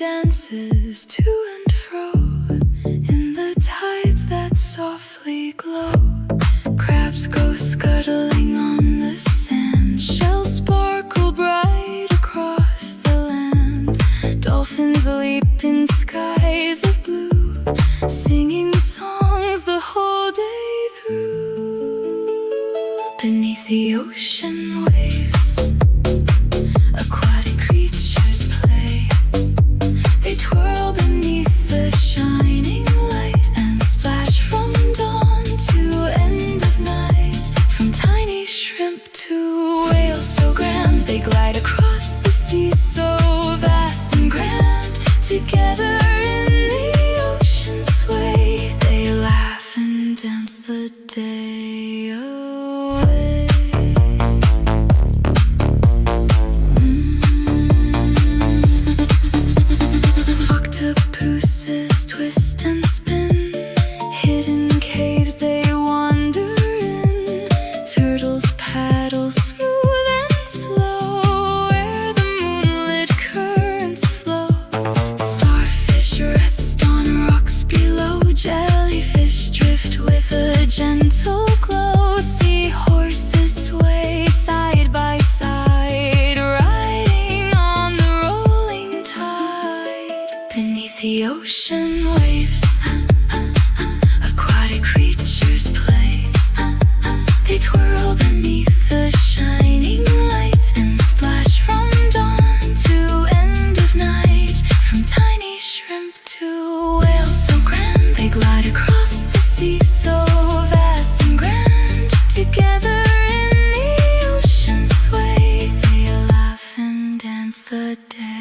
dances to and fro in the tides that softly glow. Crabs go scuttling on the sand, shells sparkle bright across the land. Dolphins leap in skies of blue, singing songs the whole day through. Beneath the ocean waves, aquatic creatures play. They twirl beneath the shining light and splash from dawn to end of night. From tiny shrimp to whales so grand, they glide across the sea so vast and grand. Together in the ocean sway, they laugh and dance the day away. Octopuses twist and spin, hidden caves they wander in. Turtles paddle smooth and slow where the moonlit currents flow. Starfish rest on rocks below, jellyfish drift with a gentle glow. Seahorses sway side by side, riding on the rolling tide. Beneath the ocean waves, aquatic creatures play. They twirl beneath the shining light and splash from dawn to end of night. From tiny shrimp to whales so grand, they glide across the sea so vast and grand. Together in the ocean sway, they laugh and dance the day